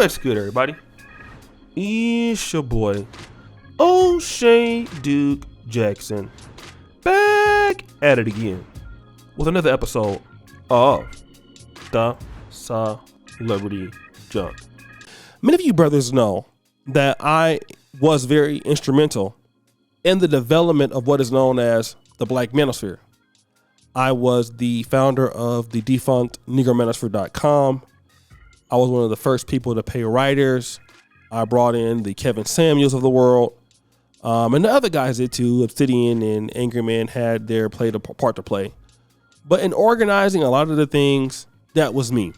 What's good, everybody? It's your boy, O'Shea Duke Jackson, back at it again with another episode of The Celebrity Junk. Many of you brothers know that I was very instrumental in the development of what is known as the Black Manosphere. I was the founder of the defunct NegroManosphere.com. I was one of the first people to pay writers. I brought in the Kevin Samuels of the world. And the other guys did too. Obsidian and Angry Man had their part to play. But in organizing a lot of the things, that was me.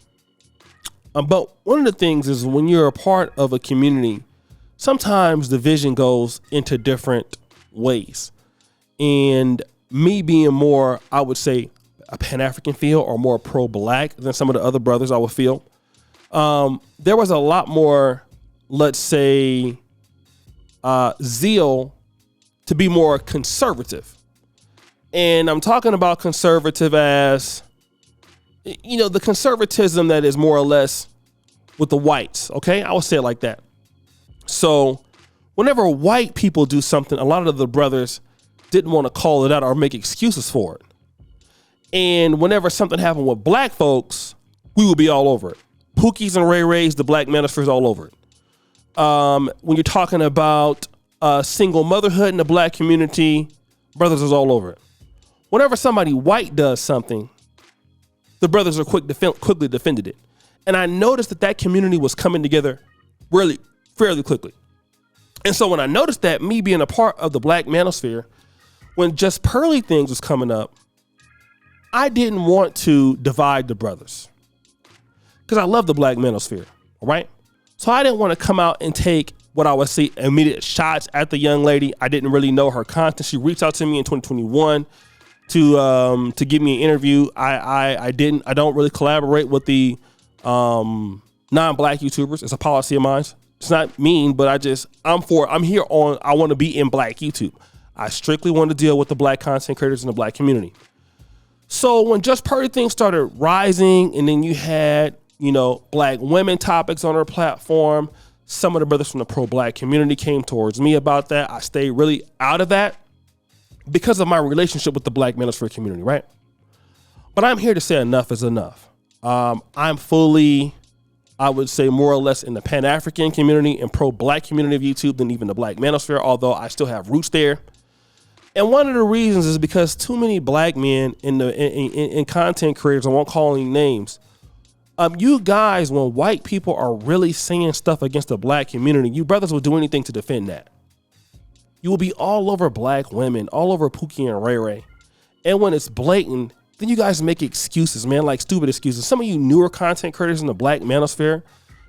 But one of the things is when you're a part of a community, sometimes the vision goes into different ways. And me being more, I would say, a Pan-African feel or more pro-black than some of the other brothers I would feel. There was a lot more, let's say, zeal to be more conservative. And I'm talking about conservative as, you know, the conservatism that is more or less with the whites. Okay, I would say it like that. So whenever white people do something, a lot of the brothers didn't want to call it out or make excuses for it. And whenever something happened with black folks, we would be all over it. Pookies and Ray Rays, the Black Manospheres, all over it. When you're talking about single motherhood in the black community, brothers is all over it. Whenever somebody white does something, the brothers are quickly defended it. And I noticed that community was coming together really fairly quickly. And so when I noticed that, me being a part of the Black Manosphere, when Just Pearly Things was coming up, I didn't want to divide the brothers because I love the Black Manosphere, all right? So I didn't want to come out and take what I would say immediate shots at the young lady. I didn't really know her content. She reached out to me in 2021 to give me an interview. I don't really collaborate with the non-black YouTubers. It's a policy of mine. It's not mean, but I want to be in black YouTube. I strictly want to deal with the black content creators in the black community. So when Just Pearly Things started rising, and then you had, you know, black women topics on our platform, some of the brothers from the pro-black community came towards me about that. I stayed really out of that because of my relationship with the Black Manosphere community, right? But I'm here to say enough is enough. I'm fully, I would say, more or less in the Pan-African community and pro-black community of YouTube than even the Black Manosphere, although I still have roots there. And one of the reasons is because too many black men in content creators, I won't call any names, you guys, when white people are really saying stuff against the black community, you brothers will do anything to defend that. You will be all over black women, all over Pookie and Ray Ray. And when it's blatant, then you guys make excuses, man, like stupid excuses. Some of you newer content creators in the Black Manosphere,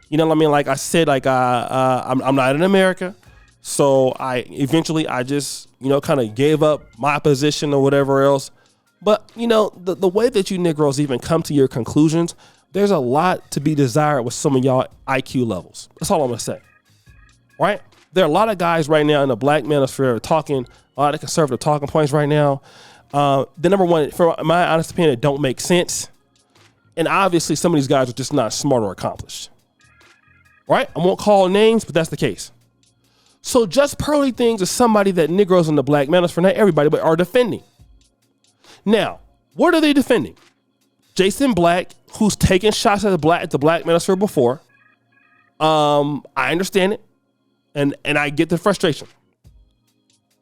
you know what I mean? Like I said, I'm not in America. So I just, you know, kind of gave up my position or whatever else. But, you know, the way that you Negroes even come to your conclusions, there's a lot to be desired with some of y'all IQ levels. That's all I'm going to say. Right? There are a lot of guys right now in the Black Manosphere talking a lot of conservative talking points right now. The number one, for my honest opinion, don't make sense. And obviously some of these guys are just not smart or accomplished. Right? I won't call names, but that's the case. So Just Pearly Things is somebody that Negroes in the Black Manosphere, not everybody, but are defending. Now, what are they defending? Jason Black, who's taken shots at the Black Manosphere before. I understand it. And I get the frustration.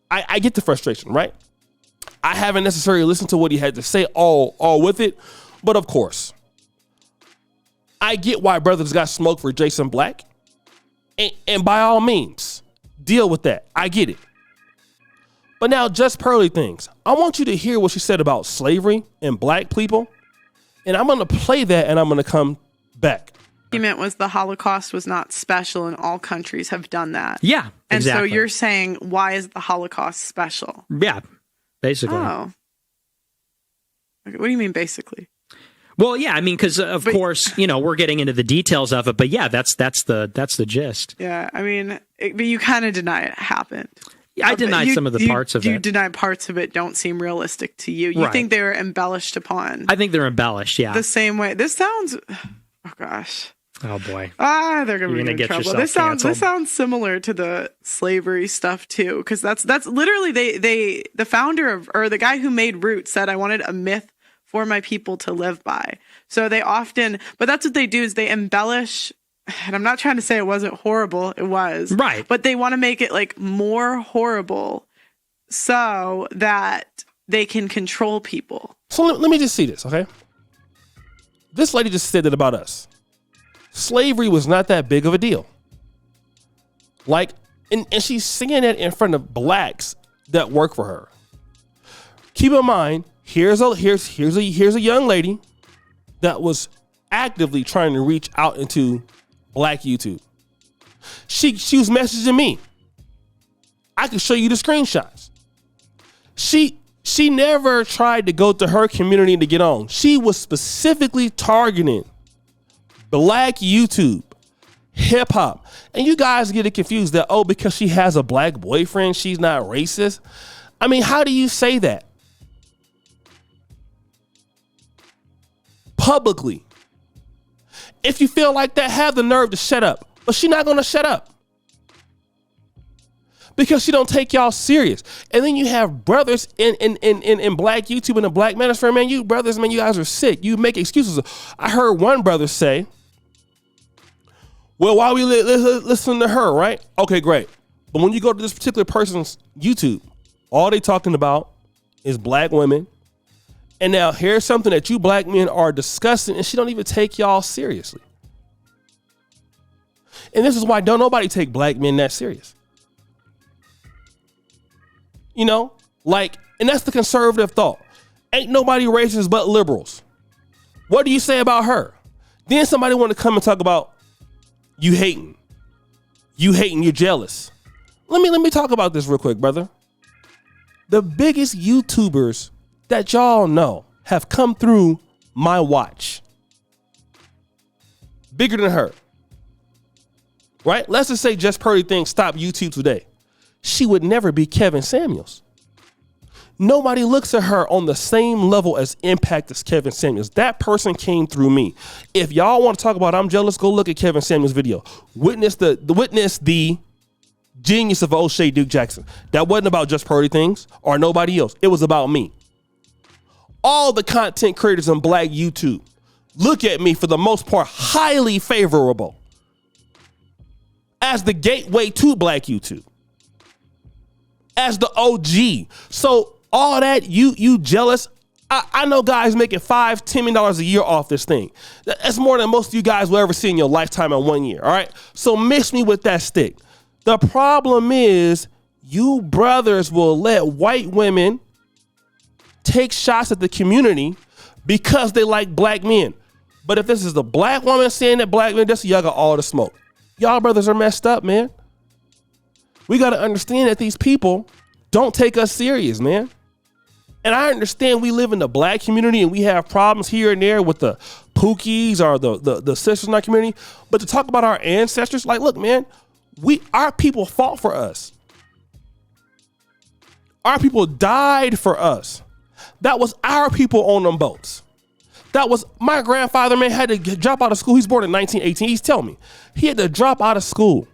I get the frustration, right? I haven't necessarily listened to what he had to say all with it. But of course, I get why brothers got smoke for Jason Black. And by all means, deal with that. I get it. But now Just Pearly Things. I want you to hear what she said about slavery and black people. And I'm going to play that and I'm going to come back. The argument was the Holocaust was not special and all countries have done that. Yeah, and exactly. So you're saying, why is the Holocaust special? Yeah, basically. Oh. Okay, what do you mean basically? Well, yeah, I mean, because of course, you know, we're getting into the details of it, but yeah, that's the gist. Yeah, I mean, but you kind of deny it happened. I deny some of the parts of it. You deny parts of it don't seem realistic to you. You think they were embellished upon. I think they're embellished, yeah. The same way. This sounds, oh gosh. Oh boy. They're gonna be in trouble. This sounds similar to the slavery stuff too, because that's literally the founder of, or the guy who made Roots said, I wanted a myth for my people to live by. So they often, but that's what they do, is they embellish. And I'm not trying to say it wasn't horrible. It was. Right. But they want to make it like more horrible so that they can control people. So let me just see this, okay? This lady just said that about us. Slavery was not that big of a deal. Like, and she's saying that in front of blacks that work for her. Keep in mind, here's a young lady that was actively trying to reach out into black YouTube. She was messaging me. I can show you the screenshots. She never tried to go to her community to get on. She was specifically targeting black YouTube, hip hop. And you guys get it confused that, oh, because she has a black boyfriend, she's not racist. I mean, how do you say that? Publicly. If you feel like that, have the nerve to shut up. But she's not going to shut up. Because she don't take y'all serious. And then you have brothers in black YouTube and the black manosphere, man, you brothers, man, you guys are sick. You make excuses. I heard one brother say, well, why we listen to her, right? Okay, great. But when you go to this particular person's YouTube, all they talking about is black women. And now here's something that you black men are discussing, and she don't even take y'all seriously. And this is why don't nobody take black men that serious. You know, like, and that's the conservative thought. Ain't nobody racist but liberals. What do you say about her? Then somebody want to come and talk about you hating, you're jealous. Let me talk about this real quick, brother. The biggest YouTubers that y'all know have come through my watch. Bigger than her. Right? Let's just say Just Purdy thing stopped YouTube today. She would never be Kevin Samuels. Nobody looks at her on the same level as impact as Kevin Samuels. That person came through me. If y'all want to talk about I'm jealous, go look at Kevin Samuels' video. Witness the genius of O'Shea Duke Jackson. That wasn't about Just Purdy things or nobody else. It was about me. All the content creators on black YouTube look at me for the most part highly favorable as the gateway to black YouTube, as the OG. So all that you jealous. I know guys making $5-10 million a year off this thing. That's more than most of you guys will ever see in your lifetime in 1 year. All right. So mix me with that stick. The problem is you brothers will let white women take shots at the community because they like black men. But if this is the black woman saying that black men, that's y'all got all the smoke. Y'all brothers are messed up, man. We got to understand that these people don't take us serious, man. And I understand we live in the black community and we have problems here and there with the Pookies or the sisters in our community. But to talk about our ancestors, like, look, man, our people fought for us. Our people died for us. That was our people on them boats. That was my grandfather, man, had to drop out of school. He's born in 1918. He's telling me he had to drop out of school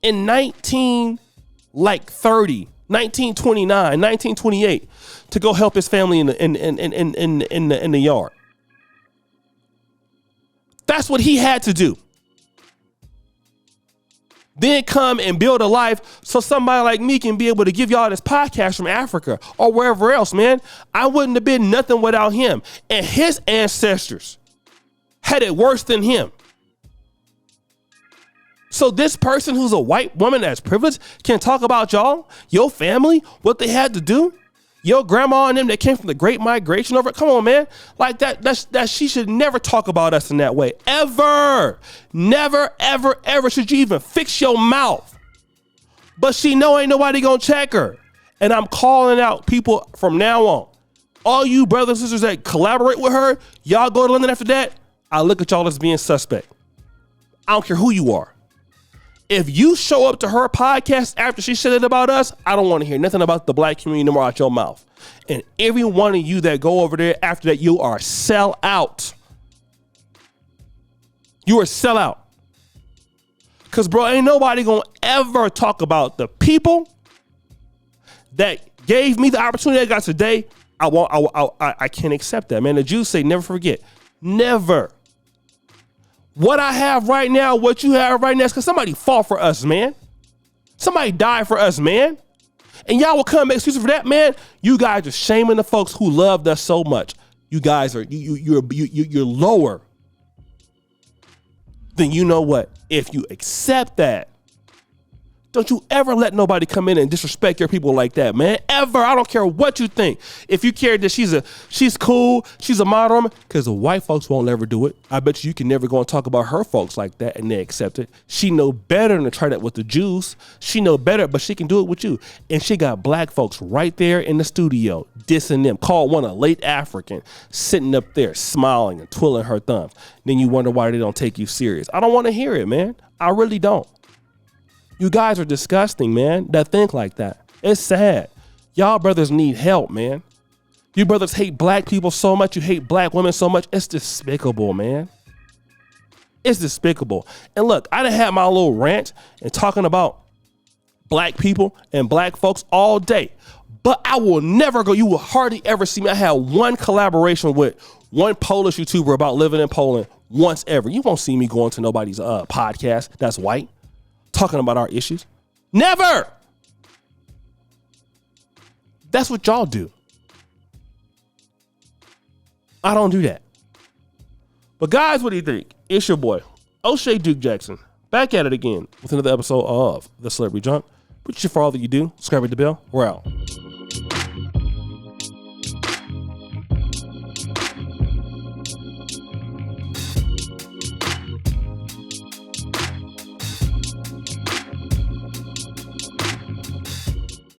in 1929, 1928 to go help his family in the yard. That's what he had to do. Then come and build a life so somebody like me can be able to give y'all this podcast from Africa or wherever else, man. I wouldn't have been nothing without him. And his ancestors had it worse than him. So this person who's a white woman that's privileged can talk about y'all, your family, what they had to do, your grandma and them that came from the Great Migration over. Come on, man. Like that she should never talk about us in that way. Ever. Never, ever, ever should you even fix your mouth. But she know ain't nobody gonna check her. And I'm calling out people from now on. All you brothers and sisters that collaborate with her, y'all go to London after that, I look at y'all as being suspect. I don't care who you are. If you show up to her podcast after she said it about us, I don't want to hear nothing about the black community no more out your mouth. And every one of you that go over there after that, you are sell out. You're a sellout. Because, bro, ain't nobody going to ever talk about the people that gave me the opportunity I got today. I can't accept that, man. The Jews say never forget. Never. What I have right now, what you have right now, is because somebody fought for us, man. Somebody died for us, man. And y'all will come make excuses for that, man. You guys are shaming the folks who loved us so much. You guys are you're lower than you know what. If you accept that, don't you ever let nobody come in and disrespect your people like that, man. Ever. I don't care what you think. If you care that she's cool, she's a model, because the white folks won't ever do it. I bet you can never go and talk about her folks like that and they accept it. She know better than to try that with the Jews. She know better, but she can do it with you. And she got black folks right there in the studio dissing them. Called one a late African, sitting up there smiling and twiddling her thumbs. Then you wonder why they don't take you serious. I don't want to hear it, man. I really don't. You guys are disgusting, man, that think like that. It's sad. Y'all brothers need help, man. You brothers hate black people so much. You hate black women so much. It's despicable, man. It's despicable. And look, I done had my little rant and talking about black people and black folks all day. But I will never go. You will hardly ever see me. I had one collaboration with one Polish YouTuber about living in Poland once ever. You won't see me going to nobody's podcast that's white, talking about our issues. Never. That's what y'all do. I don't do that. But guys, what do you think? It's your boy, O'Shea Duke Jackson, back at it again with another episode of The Celebrity Junk. Appreciate you for all that you do. Subscribe to the bell. We're out.